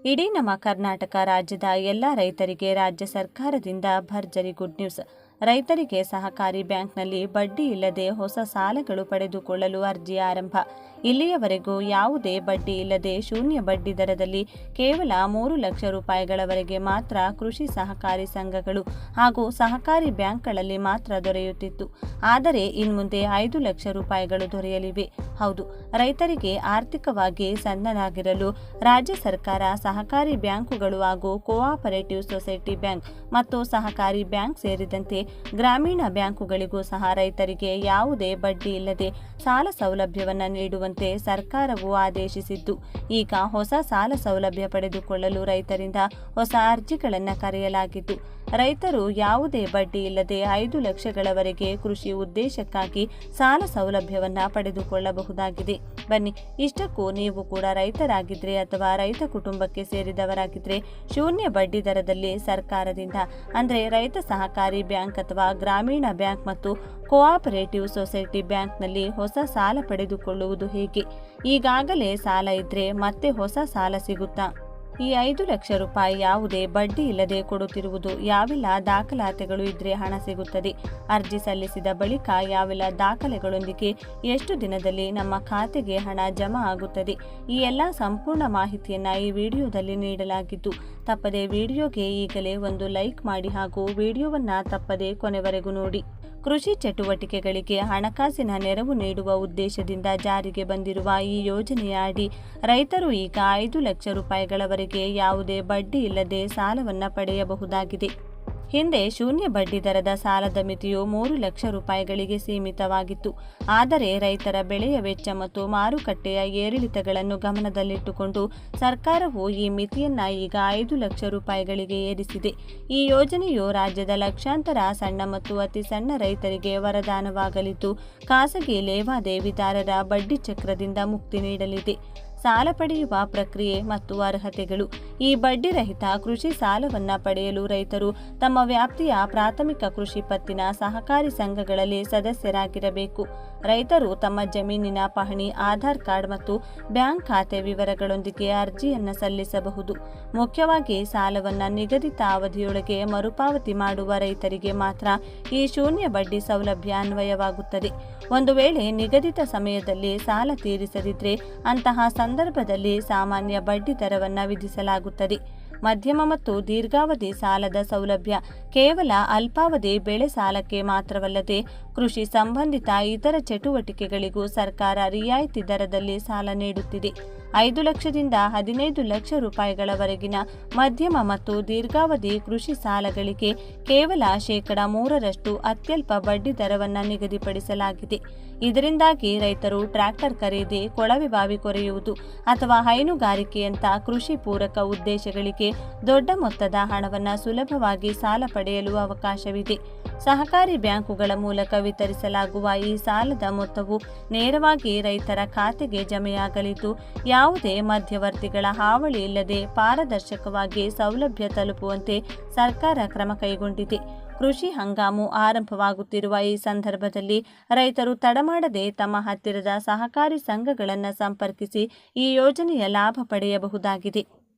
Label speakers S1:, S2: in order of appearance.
S1: ಇಡೀ ನಮ್ಮ ಕರ್ನಾಟಕ ರಾಜ್ಯದ ಎಲ್ಲ ರೈತರಿಗೆ ರಾಜ್ಯ ಸರ್ಕಾರದಿಂದ ಭರ್ಜರಿ ಗುಡ್ ನ್ಯೂಸ್. ರೈತರಿಗೆ ಸಹಕಾರಿ ಬ್ಯಾಂಕ್ನಲ್ಲಿ ಬಡ್ಡಿ ಇಲ್ಲದೆ ಹೊಸ ಸಾಲಗಳು ಪಡೆದುಕೊಳ್ಳಲು ಅರ್ಜಿ ಆರಂಭ. ಇಲ್ಲಿಯವರೆಗೂ ಯಾವುದೇ ಬಡ್ಡಿ ಇಲ್ಲದೆ ಶೂನ್ಯ ಬಡ್ಡಿ ದರದಲ್ಲಿ ಕೇವಲ 3 ಲಕ್ಷ ರೂಪಾಯಿಗಳವರೆಗೆ ಮಾತ್ರ ಕೃಷಿ ಸಹಕಾರಿ ಸಂಘಗಳು ಹಾಗೂ ಸಹಕಾರಿ ಬ್ಯಾಂಕ್ಗಳಲ್ಲಿ ಮಾತ್ರ ದೊರೆಯುತ್ತಿತ್ತು. ಆದರೆ ಇನ್ಮುಂದೆ 5 ಲಕ್ಷ ರೂಪಾಯಿಗಳು ದೊರೆಯಲಿವೆ. ಹೌದು, ರೈತರಿಗೆ ಆರ್ಥಿಕವಾಗಿ ಸನ್ನದ್ಧರಾಗಿರಲು ರಾಜ್ಯ ಸರ್ಕಾರ ಸಹಕಾರಿ ಬ್ಯಾಂಕುಗಳು ಹಾಗೂ ಕೋಆಪರೇಟಿವ್ ಸೊಸೈಟಿ ಬ್ಯಾಂಕ್ ಮತ್ತು ಸಹಕಾರಿ ಬ್ಯಾಂಕ್ ಸೇರಿದಂತೆ ಗ್ರಾಮೀಣ ಬ್ಯಾಂಕುಗಳಿಗೂ ಸಹ ರೈತರಿಗೆ ಯಾವುದೇ ಬಡ್ಡಿ ಇಲ್ಲದೆ ಸಾಲ ಸೌಲಭ್ಯವನ್ನು ನೀಡುವಂತೆ ಸರ್ಕಾರವು ಆದೇಶಿಸಿದ್ದು, ಈಗ ಹೊಸ ಸಾಲ ಸೌಲಭ್ಯ ಪಡೆದುಕೊಳ್ಳಲು ರೈತರಿಂದ ಹೊಸ ಅರ್ಜಿಗಳನ್ನು ಕರೆಯಲಾಗಿದ್ದು, ರೈತರು ಯಾವುದೇ ಬಡ್ಡಿ ಇಲ್ಲದೆ 5 ಲಕ್ಷಗಳವರೆಗೆ ಕೃಷಿ ಉದ್ದೇಶಕ್ಕಾಗಿ ಸಾಲ ಸೌಲಭ್ಯವನ್ನು ಪಡೆದುಕೊಳ್ಳಬಹುದಾಗಿದೆ. ಬನ್ನಿ, ಇಷ್ಟಕ್ಕೂ ನೀವು ಕೂಡ ರೈತರಾಗಿದ್ರೆ ಅಥವಾ ರೈತ ಕುಟುಂಬಕ್ಕೆ ಸೇರಿದವರಾಗಿದ್ರೆ ಶೂನ್ಯ ಬಡ್ಡಿ ದರದಲ್ಲಿ ಸರ್ಕಾರದಿಂದ ಅಂದರೆ ರೈತ ಸಹಕಾರಿ ಬ್ಯಾಂಕ್ ಅಥವಾ ಗ್ರಾಮೀಣ ಬ್ಯಾಂಕ್ ಮತ್ತು ಕೋಆಪರೇಟಿವ್ ಸೊಸೈಟಿ ಬ್ಯಾಂಕ್ನಲ್ಲಿ ಹೊಸ ಸಾಲ ಪಡೆದುಕೊಳ್ಳುವುದು ಹೇಗೆ? ಈಗಾಗಲೇ ಸಾಲ ಇದ್ರೆ ಮತ್ತೆ ಹೊಸ ಸಾಲ ಸಿಗುತ್ತಾ? ಈ 5 ಲಕ್ಷ ರೂಪಾಯಿ ಯಾವುದೇ ಬಡ್ಡಿ ಇಲ್ಲದೆ ಕೊಡುತ್ತಿರುವುದು ಯಾವೆಲ್ಲ ದಾಖಲಾತಿಗಳು ಇದ್ರೆ ಹಣ ಸಿಗುತ್ತದೆ? ಅರ್ಜಿ ಸಲ್ಲಿಸಿದ ಬಳಿಕ ಯಾವೆಲ್ಲ ದಾಖಲೆಗಳೊಂದಿಗೆ ಎಷ್ಟು ದಿನದಲ್ಲಿ ನಮ್ಮ ಖಾತೆಗೆ ಹಣ ಜಮಾ ಆಗುತ್ತದೆ? ಈ ಎಲ್ಲ ಸಂಪೂರ್ಣ ಮಾಹಿತಿಯನ್ನು ಈ ವಿಡಿಯೋದಲ್ಲಿ ನೀಡಲಾಗಿದ್ದು, ತಪ್ಪದೆ ವಿಡಿಯೋಗೆ ಈಗಲೇ ಒಂದು ಲೈಕ್ ಮಾಡಿ ಹಾಗೂ ವಿಡಿಯೋವನ್ನು ತಪ್ಪದೆ ಕೊನೆವರೆಗೂ ನೋಡಿ. ಕೃಷಿ ಚಟುವಟಿಕೆಗಳಿಗೆ ಹಣಕಾಸಿನ ನೆರವು ನೀಡುವ ಉದ್ದೇಶದಿಂದ ಜಾರಿಗೆ ಬಂದಿರುವ ಈ ಯೋಜನೆಯ ಅಡಿ ರೈತರು ಈಗ 5 ಲಕ್ಷ ರೂಪಾಯಿಗಳವರೆಗೆ ಯಾವುದೇ ಬಡ್ಡಿ ಇಲ್ಲದೆ ಸಾಲವನ್ನು ಪಡೆಯಬಹುದಾಗಿದೆ. ಹಿಂದೆ ಶೂನ್ಯ ಬಡ್ಡಿ ದರದ ಸಾಲದ ಮಿತಿಯು 3 ಲಕ್ಷ ರೂಪಾಯಿಗಳಿಗೆ ಸೀಮಿತವಾಗಿತ್ತು. ಆದರೆ ರೈತರ ಬೆಳೆಯ ವೆಚ್ಚ ಮತ್ತು ಮಾರುಕಟ್ಟೆಯ ಏರಿಳಿತಗಳನ್ನು ಗಮನದಲ್ಲಿಟ್ಟುಕೊಂಡು ಸರ್ಕಾರವು ಈ ಮಿತಿಯನ್ನು ಈಗ 5 ಲಕ್ಷ ರೂಪಾಯಿಗಳಿಗೆ ಏರಿಸಿದೆ. ಈ ಯೋಜನೆಯು ರಾಜ್ಯದ ಲಕ್ಷಾಂತರ ಸಣ್ಣ ಮತ್ತು ಅತಿ ಸಣ್ಣ ರೈತರಿಗೆ ವರದಾನವಾಗಲಿದ್ದು, ಖಾಸಗಿ ಲೇವಾದೇವಿದಾರರ ಬಡ್ಡಿ ಚಕ್ರದಿಂದ ಮುಕ್ತಿ ನೀಡಲಿದೆ. ಸಾಲ ಪಡೆಯುವ ಪ್ರಕ್ರಿಯೆ ಮತ್ತು ಅರ್ಹತೆಗಳು. ಈ ಬಡ್ಡಿ ರಹಿತ ಕೃಷಿ ಸಾಲವನ್ನು ಪಡೆಯಲು ರೈತರು ತಮ್ಮ ವ್ಯಾಪ್ತಿಯ ಪ್ರಾಥಮಿಕ ಕೃಷಿ ಪತ್ತಿನ ಸಹಕಾರಿ ಸಂಘಗಳಲ್ಲಿ ಸದಸ್ಯರಾಗಿರಬೇಕು. ರೈತರು ತಮ್ಮ ಜಮೀನಿನ ಪಹಣಿ, ಆಧಾರ್ ಕಾರ್ಡ್ ಮತ್ತು ಬ್ಯಾಂಕ್ ಖಾತೆ ವಿವರಗಳೊಂದಿಗೆ ಅರ್ಜಿಯನ್ನು ಸಲ್ಲಿಸಬಹುದು. ಮುಖ್ಯವಾಗಿ ಸಾಲವನ್ನು ನಿಗದಿತ ಅವಧಿಯೊಳಗೆ ಮರುಪಾವತಿ ಮಾಡುವ ರೈತರಿಗೆ ಮಾತ್ರ ಈ ಶೂನ್ಯ ಬಡ್ಡಿ ಸೌಲಭ್ಯ ಅನ್ವಯವಾಗುತ್ತದೆ. ಒಂದು ವೇಳೆ ನಿಗದಿತ ಸಮಯದಲ್ಲಿ ಸಾಲ ತೀರಿಸದಿದ್ದರೆ ಅಂತಹ ಸಂದರ್ಭದಲ್ಲಿ ಸಾಮಾನ್ಯ ಬಡ್ಡಿ ದರವನ್ನು ವಿಧಿಸಲಾಗುತ್ತದೆ. ಮಧ್ಯಮ ಮತ್ತು ದೀರ್ಘಾವಧಿ ಸಾಲದ ಸೌಲಭ್ಯ ಕೇವಲ ಅಲ್ಪಾವಧಿ ಬೆಳೆ ಸಾಲಕ್ಕೆ ಮಾತ್ರವಲ್ಲದೆ ಕೃಷಿ ಸಂಬಂಧಿತ ಇತರ ಚಟುವಟಿಕೆಗಳಿಗೂ ಸರ್ಕಾರ ರಿಯಾಯಿತಿ ದರದಲ್ಲಿ ಸಾಲ ನೀಡುತ್ತಿದೆ. 5 ಲಕ್ಷದಿಂದ 15 ಲಕ್ಷ ರೂಪಾಯಿಗಳವರೆಗಿನ ಮಧ್ಯಮ ಮತ್ತು ದೀರ್ಘಾವಧಿ ಕೃಷಿ ಸಾಲಗಳಿಗೆ ಕೇವಲ 3% ಅತ್ಯಲ್ಪ ಬಡ್ಡಿ ದರವನ್ನು ನಿಗದಿಪಡಿಸಲಾಗಿದೆ. ಇದರಿಂದಾಗಿ ರೈತರು ಟ್ರ್ಯಾಕ್ಟರ್ ಖರೀದಿ, ಕೊಳವೆ ಬಾವಿ ಕೊರೆಯುವುದು ಅಥವಾ ಹೈನುಗಾರಿಕೆಯಂಥ ಕೃಷಿ ಪೂರಕ ಉದ್ದೇಶಗಳಿಗೆ ದೊಡ್ಡ ಮೊತ್ತದ ಹಣವನ್ನು ಸುಲಭವಾಗಿ ಸಾಲ ಪಡೆಯಲು ಅವಕಾಶವಿದೆ. ಸಹಕಾರಿ ಬ್ಯಾಂಕುಗಳ ಮೂಲಕ ವಿತರಿಸಲಾಗುವ ಈ ಸಾಲದ ಮೊತ್ತವು ನೇರವಾಗಿ ರೈತರ ಖಾತೆಗೆ ಜಮೆಯಾಗಲಿದ್ದು, ಯಾವುದೇ ಮಧ್ಯವರ್ತಿಗಳ ಹಾವಳಿ ಇಲ್ಲದೆ ಪಾರದರ್ಶಕವಾಗಿ ಸೌಲಭ್ಯ ತಲುಪುವಂತೆ ಸರ್ಕಾರ ಕ್ರಮ ಕೈಗೊಂಡಿದೆ. ಕೃಷಿ ಹಂಗಾಮು ಆರಂಭವಾಗುತ್ತಿರುವ ಈ ಸಂದರ್ಭದಲ್ಲಿ ರೈತರು ತಡಮಾಡದೆ ತಮ್ಮ ಹತ್ತಿರದ ಸಹಕಾರಿ ಸಂಘಗಳನ್ನು ಸಂಪರ್ಕಿಸಿ ಈ ಯೋಜನೆಯ ಲಾಭ ಪಡೆಯಬಹುದಾಗಿದೆ.